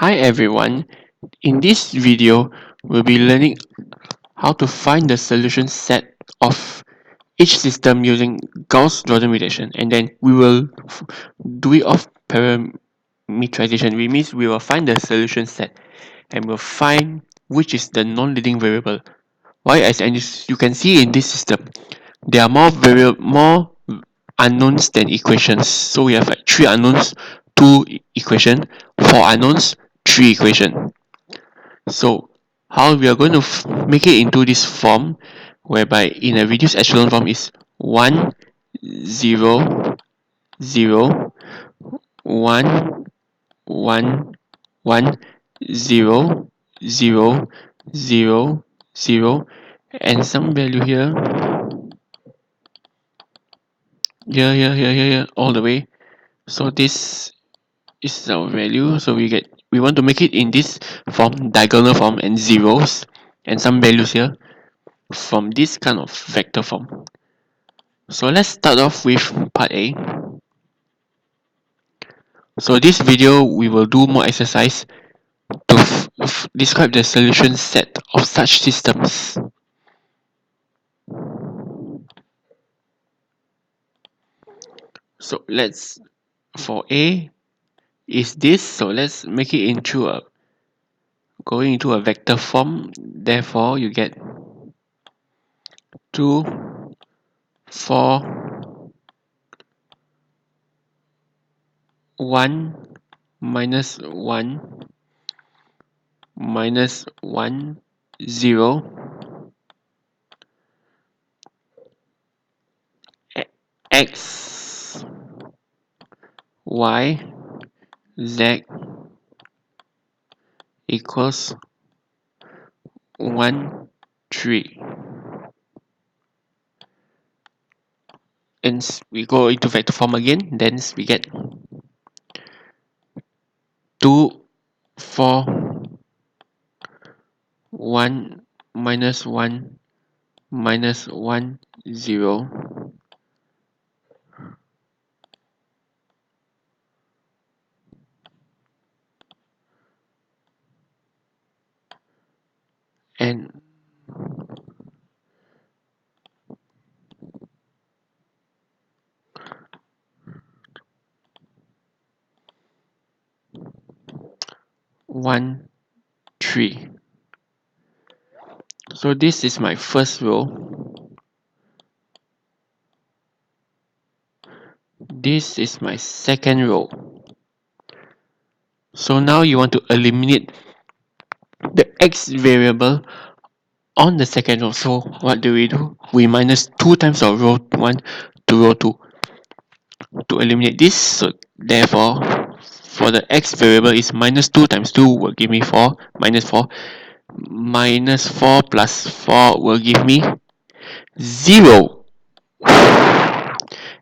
Hi everyone, in this video we'll be learning how to find the solution set of each system using Gauss Jordan relation, and then we will do it of parametrization, which means we will find the solution set and we'll find which is the non-leading variable. Why? As you can see in this system, there are more unknowns than equations. So we have like 3 unknowns, 2 equation, 4 unknowns, 3 equation. So how we are going to make it into this form, whereby in a reduced echelon form is 1 0 0 1 1 1 0 0 0 0 and some value here all the way. So this is our value. So we want to make it in this form, diagonal form, and zeros and some values here from this kind of vector form. So let's start off with part A. So this video we will do more exercise to describe the solution set of such systems. So let's, for A is this, so let's make it into a going into a vector form. Therefore you get 2 4 1 minus 1 minus 1 0 x y z equals 1 3, and we go into vector form again. Then we get 2 4 1 minus 1 minus 1 0 and 1 3. So this is my first row. This is my second row. So now you want to eliminate the x variable on the second row. So what do? We minus 2 times of row 1 to row 2 to eliminate this. So therefore, for the x variable is minus 2 times 2 will give me 4, minus 4. Minus 4 plus 4 will give me 0.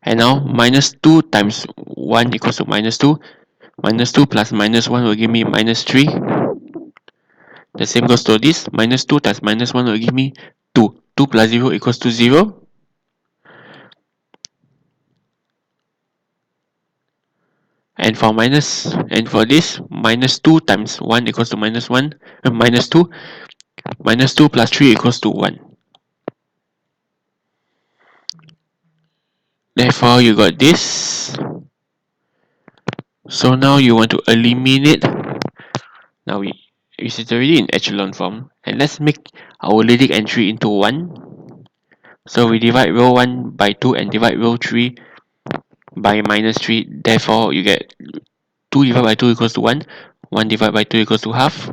And now minus 2 times 1 equals to minus 2. Minus 2 plus minus 1 will give me minus 3. The same goes to this. Minus 2 times minus 1 will give me 2. 2 plus 0 equals to 0. And for this, minus 2 times 1 equals to minus 1. Minus 2. Minus 2 plus 3 equals to 1. Therefore, you got this. So now you want to eliminate. Now it's already in echelon form. And let's make our leading entry into 1. So we divide row 1 by 2 and divide row 3 by minus 3. Therefore, you get 2 divided by 2 equals to 1. 1 divided by 2 equals to half.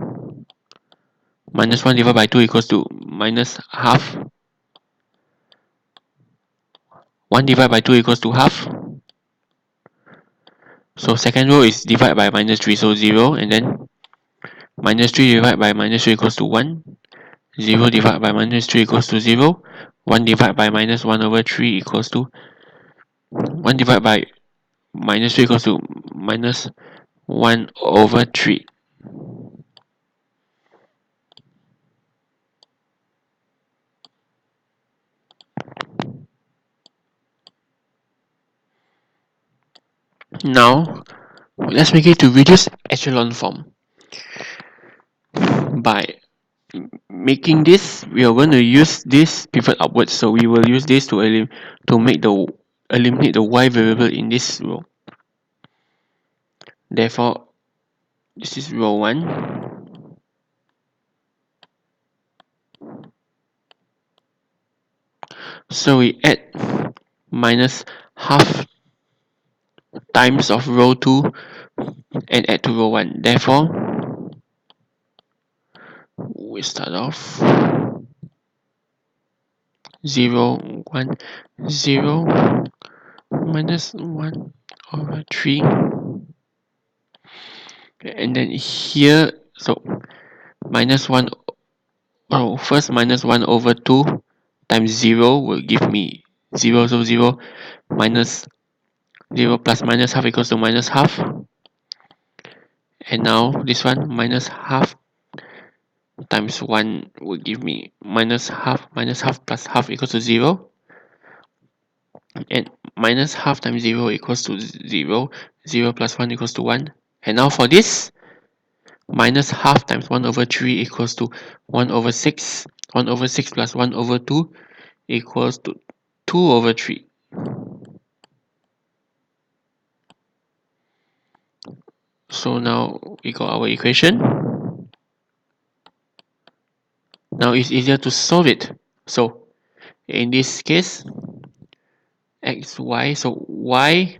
Minus 1 divided by 2 equals to minus half. 1 divided by 2 equals to half. So second row is divided by minus 3, so 0, and then minus 3 divided by minus 3 equals to 1. 0 divided by minus 3 equals to 0. 1 divided by minus 1 over 3 equals to 1 divided by minus 3 equals to minus 1 over 3. Now let's make it to reduced echelon form. By making this, we are going to use this pivot upwards. So we will use this to eliminate the y variable in this row. Therefore, this is row 1. So we add minus half times of row 2 and add to row 1. Therefore, we start off 0, 1, 0, minus 1 over 3. And then here, so minus 1, first minus 1 over 2 times 0 will give me 0, so 0 minus 0 plus minus half equals to minus half. And now this one minus half times 1 will give me minus half plus half equals to 0. And minus half times 0 equals to 0. 0 plus 1 equals to 1. And now for this, minus half times 1 over 3 equals to 1 over 6. 1 over 6 plus 1 over 2 equals to 2 over 3. So now we got our equation. Now it's easier to solve it. So in this case, x, y, so y.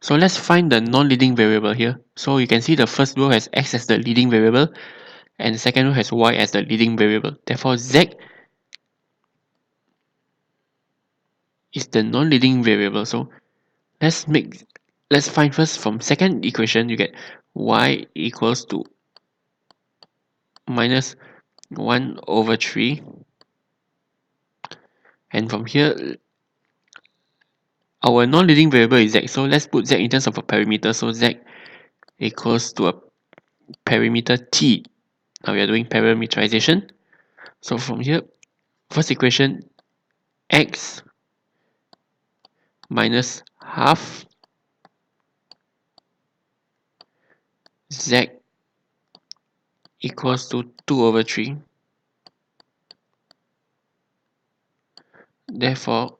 So let's find the non-leading variable here. So you can see the first row has x as the leading variable and the second row has y as the leading variable. Therefore, z is the non-leading variable. So let's find first from second equation. You get y equals to minus 1 over 3. And from here, our non-leading variable is z. So let's put z in terms of a parameter. So z equals to a parameter t. Now we are doing parameterization. So from here, first equation, x minus half z equals to 2 over 3. Therefore,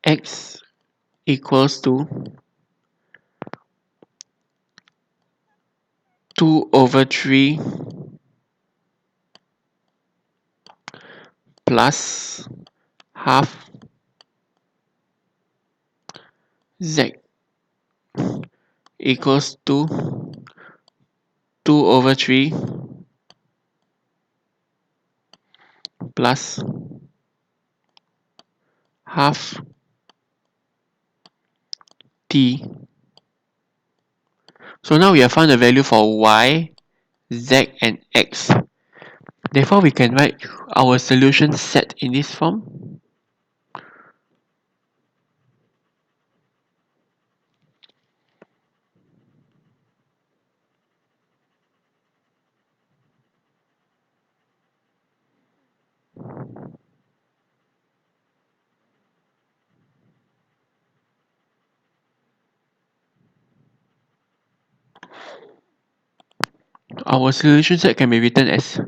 x equals to 2 over 3 plus half z equals to 2 over 3 plus half t. So now we have found the value for y, z, and x. Therefore, we can write our solution set in this form. Our solution set can be written as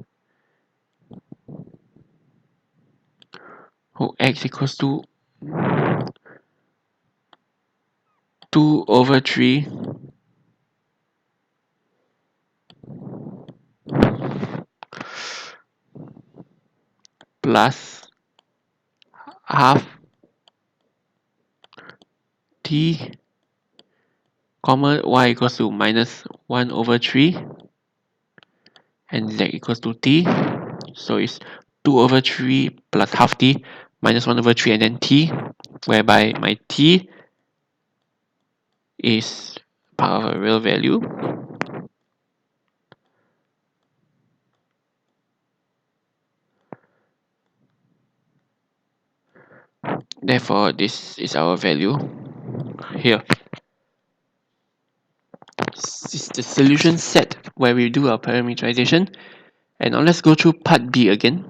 x equals to 2 over 3 plus half t comma y equals to minus 1 over 3 and z equals to t. So it's 2 over 3 plus half t minus 1 over 3 and then t, whereby my t is part of a real value. Therefore, this is our value here. This is the solution set where we do our parameterization. And now let's go through part B again.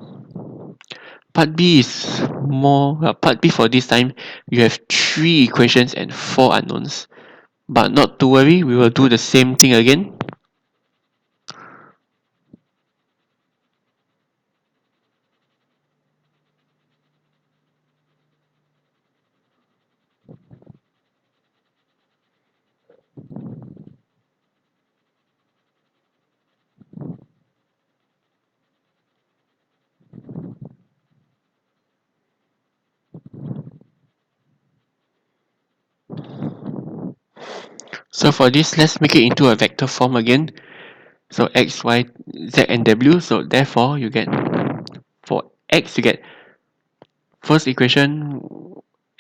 Part B is more, part B for this time, you have 3 equations and 4 unknowns. But not to worry, we will do the same thing again. So for this, let's make it into a vector form again. So x, y, z, and w. So therefore, you get, for x, you get first equation,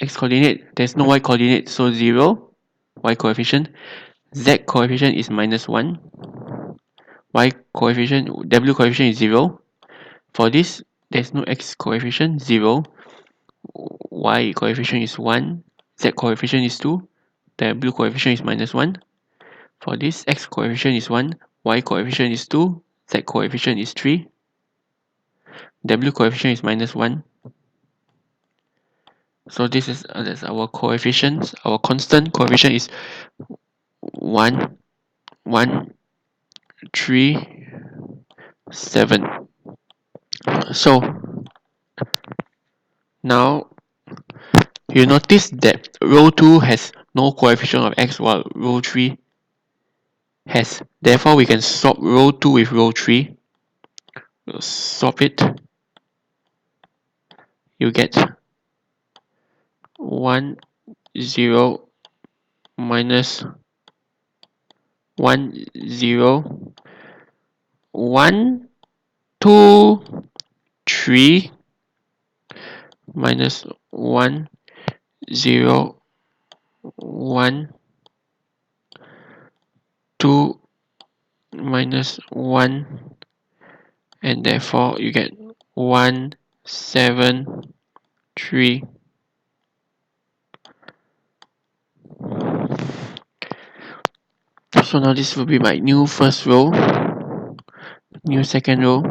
x coordinate, there's no y coordinate, so 0, y coefficient. Z coefficient is -1. Y coefficient, W coefficient is 0. For this, there's no X coefficient, 0. Y coefficient is 1. Z coefficient is 2. W coefficient is -1. For this, X coefficient is 1. Y coefficient is 2. Z coefficient is 3. W coefficient is -1. So this is that's our coefficients. Our constant coefficient is 1, 1, 3, 7. So now you notice that row 2 has no coefficient of x while row 3 has. Therefore, we can swap row 2 with row 3. We'll swap it. You get 1, 0, minus 1, 0, 1, 2, 3, minus 1, 0, 1, 2, minus 1, and therefore you get 1, 7, 3. So now this will be my new first row, new second row,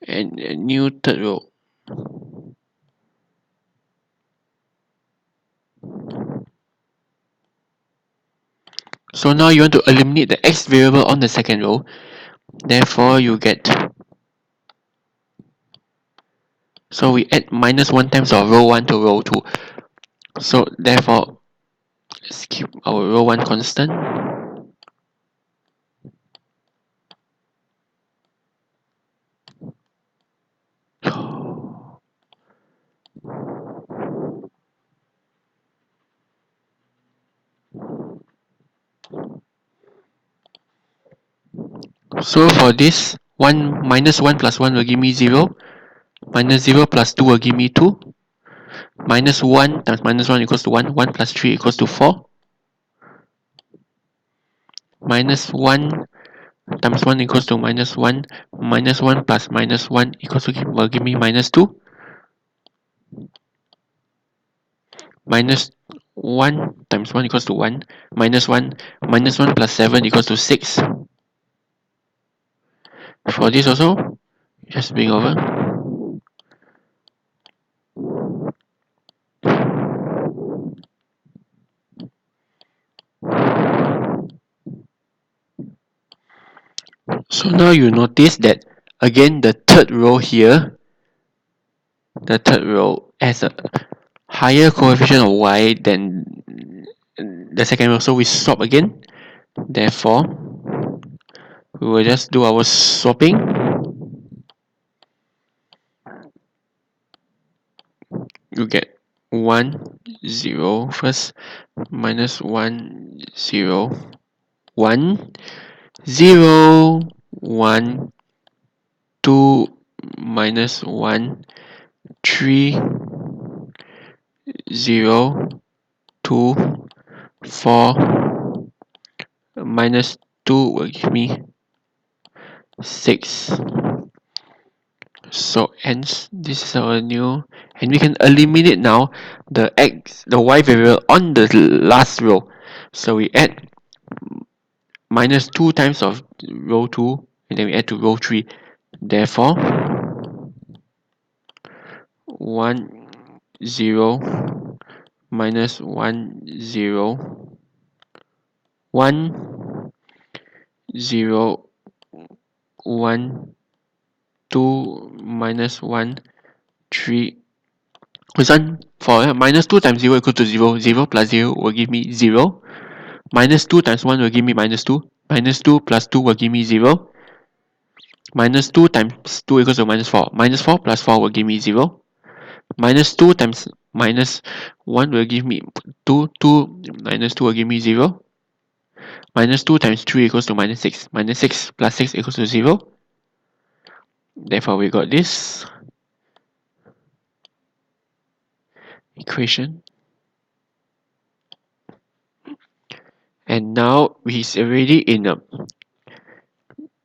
and a new third row. So now you want to eliminate the x variable on the second row. Therefore, you get, so we add -1 times of row 1 to row 2. So therefore, let's keep our row 1 constant. So for this, 1 minus 1 plus 1 will give me 0. Minus 0 plus 2 will give me 2. Minus 1 times -1 equals to 1. 1 plus 3 equals to 4. Minus 1 times 1 equals to -1. Minus 1 plus -1 equals to will give me -2. Minus 1 times 1 equals to 1. -1 plus 7 equals to 6. For this also, just bring over. So now you notice that again the third row here, the third row has a higher coefficient of y than the second row. So we swap again. Therefore, we will just do our swapping. You get 1, 0 first, minus 1, 0, 1, 0, 1, 2, minus 1, 3, 0, 2, 4, minus 2 will give me 6. So hence this is our new, and we can eliminate now the y variable on the last row. So we add -2 times of row 2 and then we add to row 3. Therefore 1, 0, minus 1 0 1 0 1 2 minus 1 3. This one for minus 2 times 0 equals to 0. 0 plus 0 will give me 0. Minus 2 times 1 will give me minus 2. Minus 2 plus 2 will give me 0. Minus 2 times 2 equals to minus 4. Minus 4 plus 4 will give me 0. Minus 2 times minus 1 will give me 2. 2 minus 2 will give me 0. Minus 2 times 3 equals to minus 6. Minus 6 plus 6 equals to 0. Therefore, we got this equation. And now he's already in a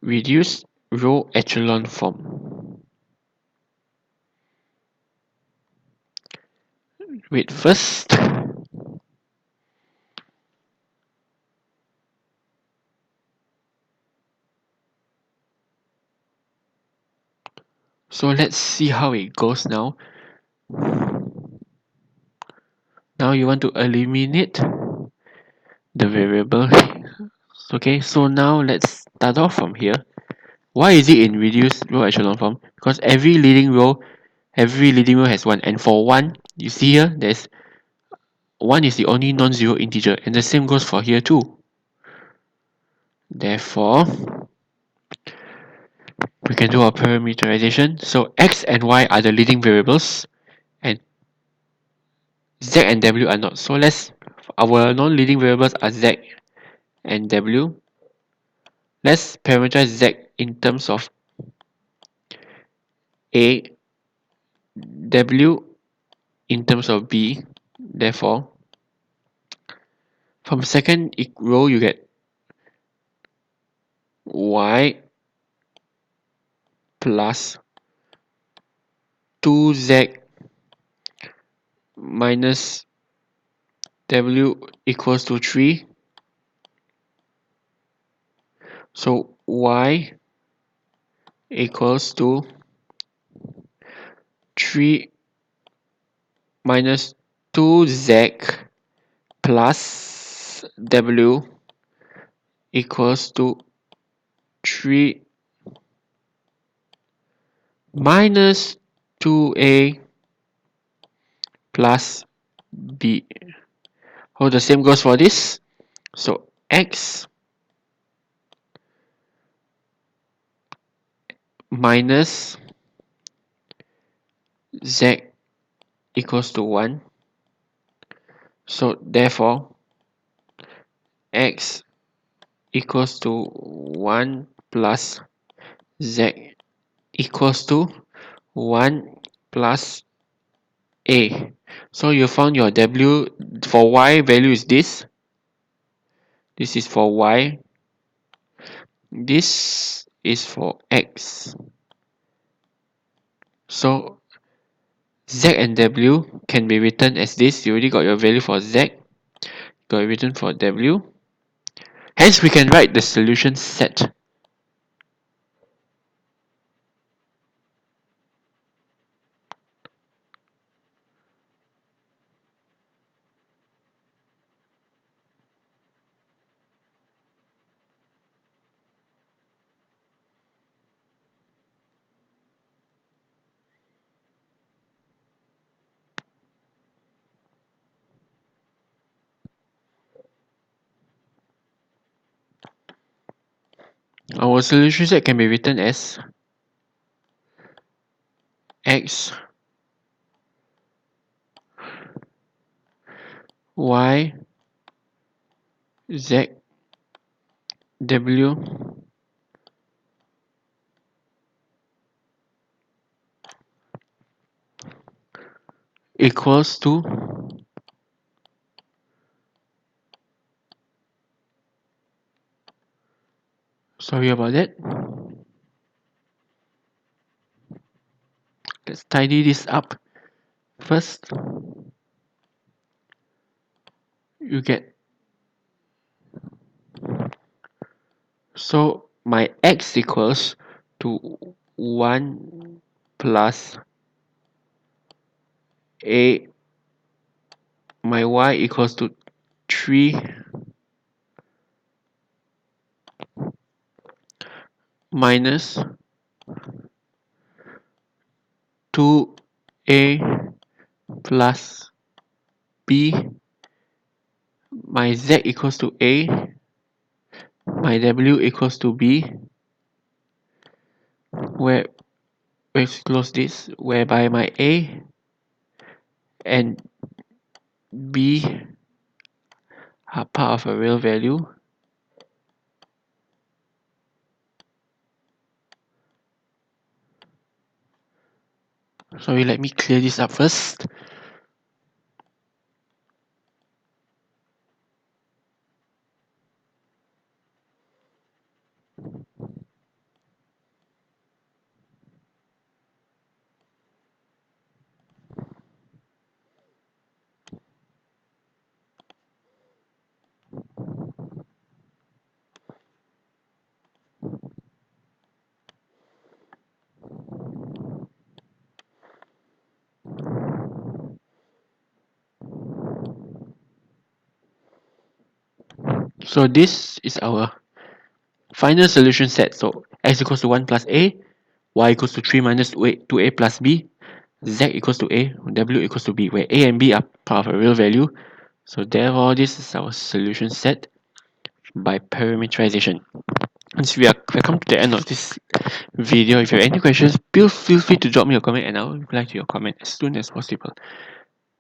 reduced row echelon form. Wait first. So let's see how it goes now. Now you want to eliminate the variable. Okay, so now let's start off from here. Why is it in reduced row echelon form? Because every leading row has 1. And for 1, you see here, there's 1 is the only non-zero integer. And the same goes for here too. Therefore, we can do our parameterization. So x and y are the leading variables. And z and w are not. So our non-leading variables are z and w. Let's parameterize z in terms of a, w in terms of b. Therefore, from second row you get y plus 2z minus w equals to 3. So y equals to 3 minus 2z plus w equals to 3 minus 2a plus b. Oh, the same goes for this. So x minus z equals to 1. So therefore, x equals to 1 plus z equals to 1 plus a. So you found your w for y value is this. This is for y. This is for x. So z and w can be written as this. You already got your value for z. Got it written for w. Hence, we can write the solution set. Our solution set can be written as x, y, z, w equals to sorry about that. Let's tidy this up first. You get so my x equals to 1 plus a my y equals to 3 minus 2a plus b, my z equals to a, my w equals to b, where let's close this, whereby my a and b are part of a real value. Sorry, let me clear this up first. So this is our final solution set. So x equals to 1 plus a, y equals to 3 minus 2a plus b, z equals to a, w equals to b, where a and b are part of a real value. So therefore, this is our solution set by parameterization. Since we come to the end of this video, if you have any questions, feel free to drop me a comment and I'll reply to your comment as soon as possible.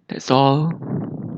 That's all.